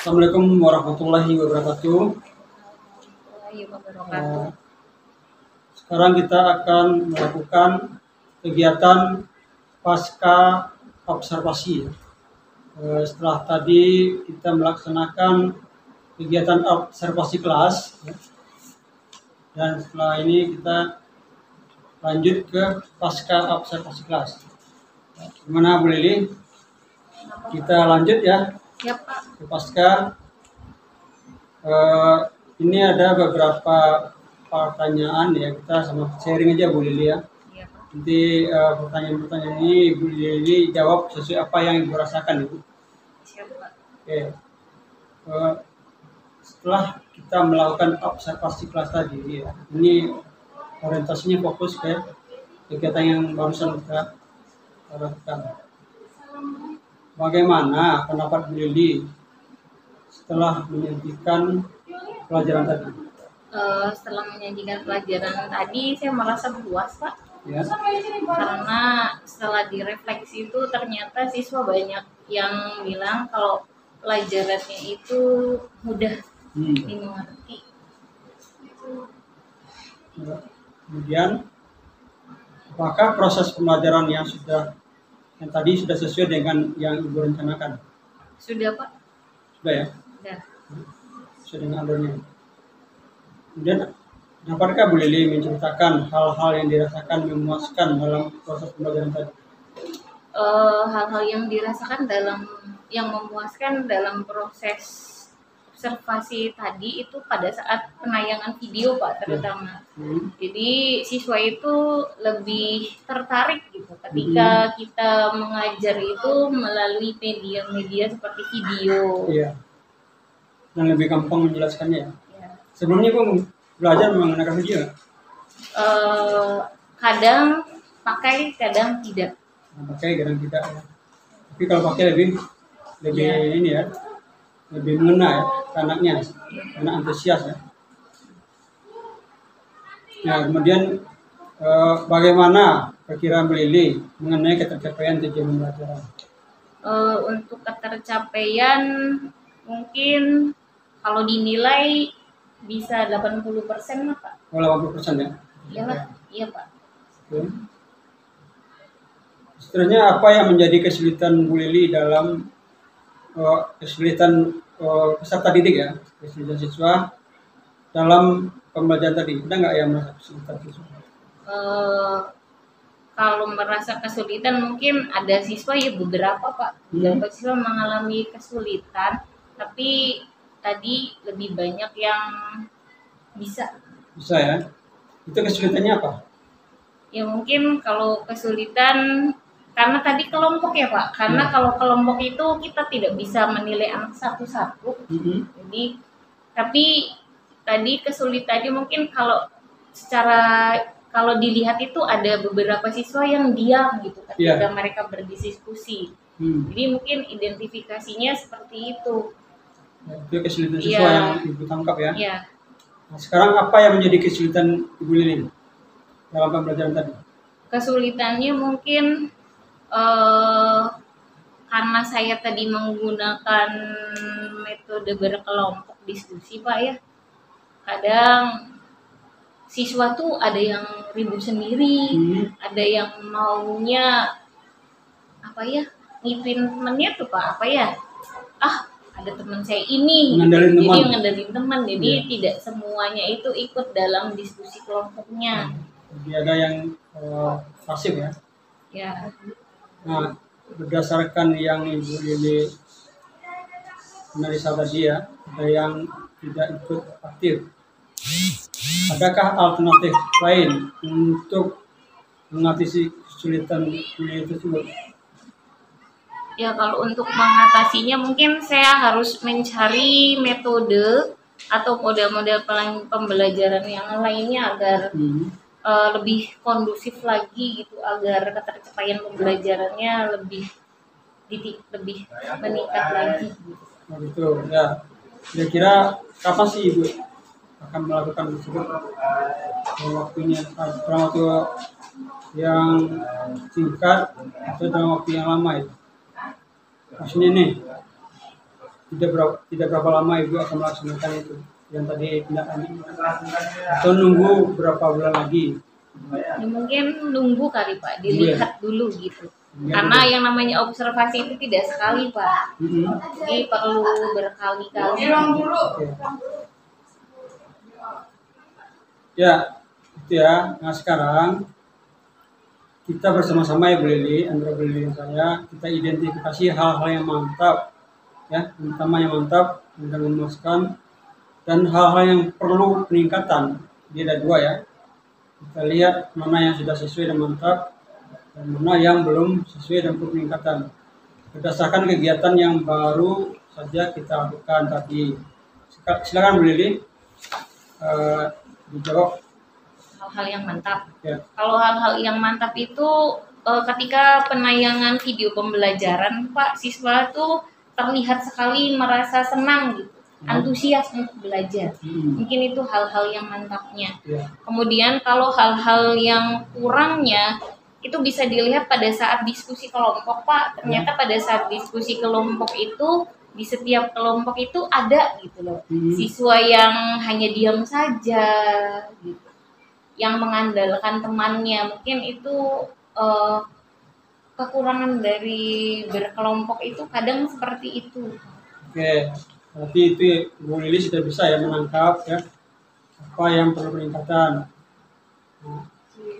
Assalamualaikum warahmatullahi wabarakatuh. Warahmatullahi wabarakatuh. Sekarang kita akan melakukan kegiatan pasca observasi. Setelah tadi kita melaksanakan kegiatan observasi kelas, dan setelah ini kita lanjut ke pasca observasi kelas. Gimana Bu Lili? Kita lanjut ya. Ya Pak. Ke pasca. Ini ada beberapa pertanyaan ya, kita sama sharing aja Bu Lili ya. Iya Pak. Nanti pertanyaan-pertanyaan ini Bu Lili jawab sesuai apa yang Ibu rasakan Ibu. Siap Pak. Oke. Setelah kita melakukan observasi kelas tadi ya, ini orientasinya fokus ke kegiatan yang barusan kita lakukan. Bagaimana pendapat Bu Lili setelah menyajikan pelajaran tadi? Setelah menyajikan pelajaran tadi, saya merasa puas Pak. Ya. Karena setelah direfleksi itu ternyata siswa banyak yang bilang kalau pelajarannya itu mudah dimengerti. Kemudian, apakah proses pembelajaran yang tadi sudah sesuai dengan yang Ibu rencanakan? Sudah Pak? Sudah ya? Sudah. Sesuai dengan alurnya. Kemudian, dapatkah Bu Lili menceritakan hal-hal yang dirasakan memuaskan dalam proses pembelajaran tadi? Hal-hal yang dirasakan yang memuaskan dalam proses observasi tadi itu pada saat penayangan video Pak terutama. Jadi siswa itu lebih tertarik gitu ketika kita mengajar itu melalui media-media seperti video. Iya. Dan lebih gampang menjelaskannya ya. Ya. Sebelumnya Ibu belajar menggunakan video? Kadang pakai, kadang tidak. Pakai, kadang tidak ya. Tapi kalau pakai lebih Ya. ini ya, lebih mengena ya ke anaknya, anak antusias ya. Nah, kemudian bagaimana perkiraan Bu Lili mengenai ketercapaian tujuan pembelajaran? Untuk ketercapaian mungkin kalau dinilai bisa 80% lah Pak. Oh, 80% ya? Iya Pak. Oke. Sebenarnya apa yang menjadi kesulitan Bu Lili dalam kesulitan peserta didik ya, kesulitan siswa dalam pembelajaran tadi? Ada nggak yang merasa kesulitan siswa? Kalau merasa kesulitan mungkin ada siswa ya beberapa Pak. Beberapa siswa mengalami kesulitan, tapi tadi lebih banyak yang bisa. Bisa ya? Itu kesulitannya apa? Ya mungkin kalau kesulitan karena tadi kelompok ya Pak. Karena kalau kelompok itu kita tidak bisa menilai anak satu-satu. Jadi tapi tadi kesulitannya mungkin kalau dilihat itu ada beberapa siswa yang diam gitu ketika mereka berdiskusi. Jadi mungkin identifikasinya seperti itu. Itu kesulitan siswa yang Ibu tangkap ya? Iya. Nah, sekarang apa yang menjadi kesulitan Ibu Lili dalam pembelajaran tadi? Kesulitannya mungkin karena saya tadi menggunakan metode berkelompok diskusi Pak ya. Kadang siswa tuh ada yang ribut sendiri, ada yang maunya ngipin temennya tuh Pak ada teman saya ini, ngandelin teman, jadi tidak semuanya itu ikut dalam diskusi kelompoknya. Jadi ada yang pasif ya? Ya. Nah, berdasarkan yang Ibu Lili analisa tadi ya, ada yang tidak ikut aktif. Adakah alternatif lain untuk mengatasi kesulitan kuliah tersebut? Ya kalau untuk mengatasinya mungkin saya harus mencari metode atau model-model pembelajaran yang lainnya agar lebih kondusif lagi gitu, agar ketercapaian pembelajarannya lebih meningkat lagi. Nah, gitu ya. Kira-kira kapan sih Ibu akan melakukan tersebut? Dalam waktu yang singkat atau dalam waktu yang lama ya? Maksudnya nih, tidak berapa lama Ibu akan melaksanakan itu yang tadi tindakan atau nunggu berapa bulan lagi? Ya, mungkin nunggu kali Pak, dilihat dulu gitu. Karena yang namanya observasi itu tidak sekali Pak, jadi perlu berkali-kali. Oke. Ya, itu ya. Nah sekarang kita bersama-sama ya Bu Lili, antara Bu Lili dan saya, kita identifikasi hal-hal yang mantap, ya, terutama yang mantap dan memuaskan, dan hal-hal yang perlu peningkatan. Dia ada 2 ya. Kita lihat mana yang sudah sesuai dan mantap, dan mana yang belum sesuai dan perlu peningkatan. Berdasarkan kegiatan yang baru saja kita lakukan tadi. Silakan Bu Lili, dijawab. Hal-hal yang mantap. Ya. Kalau hal-hal yang mantap itu ketika penayangan video pembelajaran Pak, siswa tuh terlihat sekali merasa senang gitu, antusias untuk belajar. Mungkin itu hal-hal yang mantapnya. Ya. Kemudian kalau hal-hal yang kurangnya itu bisa dilihat pada saat diskusi kelompok Pak. Ternyata pada saat diskusi kelompok itu di setiap kelompok itu ada gitu loh, siswa yang hanya diam saja gitu, yang mengandalkan temannya. Mungkin itu kekurangan dari berkelompok itu kadang seperti itu. Oke, berarti itu Bu Lili sudah bisa ya menangkap ya apa yang perlu peningkatan.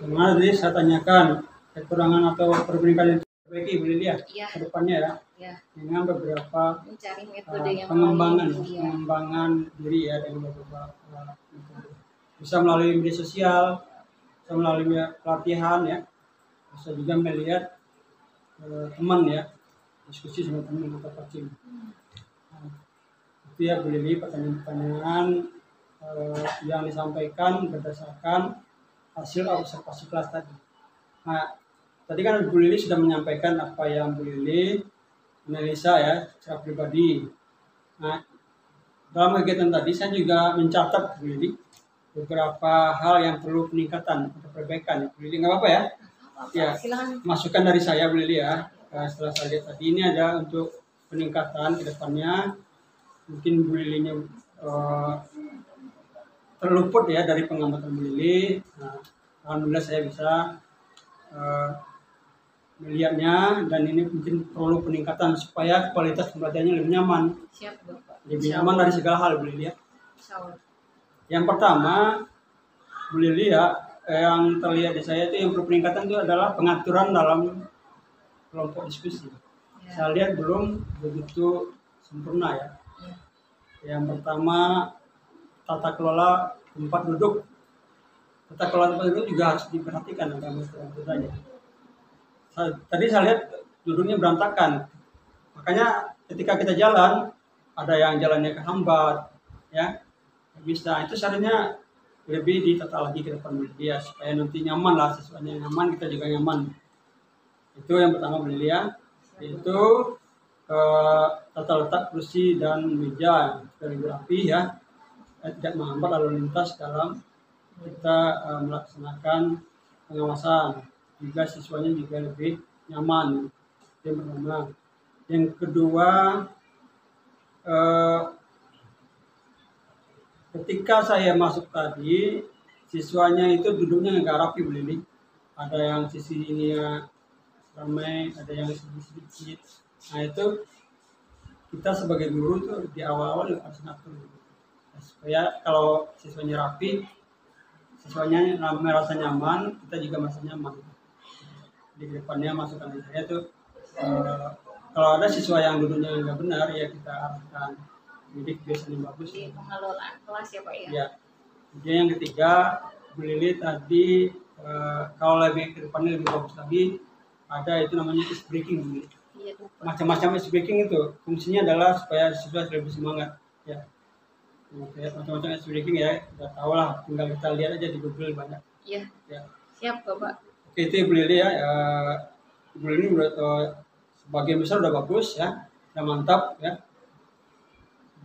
Nah, tadi saya tanyakan kekurangan atau perlu peningkatan itu perbaiki Bu Lili ya, ke depannya ya, dengan beberapa mencari metode yang pengembangan diri ya, dengan beberapa metode. Bisa melalui media sosial, bisa melalui pelatihan ya, bisa juga melihat teman ya, diskusi sama teman atau coaching. Itu ya Bu Lili, pertanyaan-pertanyaan yang disampaikan berdasarkan hasil observasi kelas tadi. Nah, tadi kan Bu Lili sudah menyampaikan apa yang Bu Lili analisa ya secara pribadi. Nah, dalam kegiatan tadi saya juga mencatat Bu Lili beberapa hal yang perlu peningkatan atau perbaikan. Bu Lili nggak apa-apa ya? Ya, masukan dari saya Bu Lili ya. Setelah saya lihat tadi ini ada untuk peningkatan ke depannya. Mungkin Bu Lilinya terluput ya dari pengamatan Bu Lili. Nah, alhamdulillah saya bisa melihatnya, dan ini mungkin perlu peningkatan supaya kualitas pembelajarannya lebih nyaman. Siap Bapak. Lebih nyaman dari segala hal Bu Lili ya. Yang pertama Bu Lili ya, yang terlihat di saya itu yang perlu peningkatan itu adalah pengaturan dalam kelompok diskusi. Saya lihat belum begitu sempurna ya. Yang pertama, tata kelola tempat duduk. Tata kelola tempat duduk juga harus diperhatikan dalam aturannya. Tadi saya lihat duduknya berantakan. Makanya ketika kita jalan, ada yang jalannya kehambat, ya bisa. Itu seharusnya lebih ditata lagi ke depan ya, supaya nanti nyaman lah, siswanya nyaman, kita juga nyaman. Itu yang pertama Bu Lili ya, yaitu tata letak kursi dan meja lebih rapi ya, tidak menghambat lalu lintas dalam kita melaksanakan pengawasan. Juga siswanya juga lebih nyaman. Yang pertama. Yang kedua, ketika saya masuk tadi, siswanya itu duduknya nggak rapi Bu Lili. Ada yang sisi ini ramai, ada yang sedikit. Nah itu kita sebagai guru tuh di awal-awal harus ngatur supaya kalau siswanya rapi, siswanya merasa nyaman, kita juga merasa nyaman. Di depannya masukan dari saya tuh kalau ada siswa yang duduknya nggak benar ya kita arahkan. Jadi biasanya bagus. Di pengelolaan kelas ya Pak ya. Ya. Kemudian yang ketiga Bu Lili tadi kalau lebih ke depannya lebih bagus lagi, ada itu namanya ice breaking. Macam-macam ice breaking itu fungsinya adalah supaya siswa lebih semangat ya. Macam-macam ice breaking ya, udah tahu lah, tinggal kita lihat aja di Google banyak. Iya. Ya. Siap Bapak. Oke, itu Bu Lili ya. Bu Lili udah sebagian besar udah bagus ya, udah mantap ya.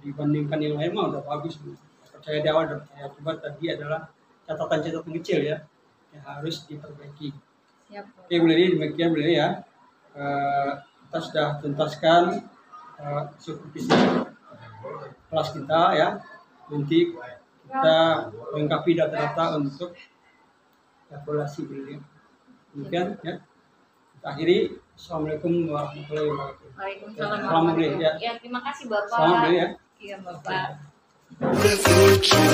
Dibandingkan yang lain mah udah bagus. Percaya di awal, saya coba tadi adalah catatan-catatan kecil ya yang harus diperbaiki. Siap. Oke Bu Lili, demikian Bu Lili ya. Kita sudah tuntaskan supervisi kelas kita ya. Nanti kita lengkapi data-data untuk evaluasi beliau. Demikian ya. Kita akhiri. Assalamualaikum warahmatullahi wabarakatuh. Waalaikumsalam Selamat beli ya. Ya, terima kasih Bapak. Selamat beli ya. Iya Bapak. The future.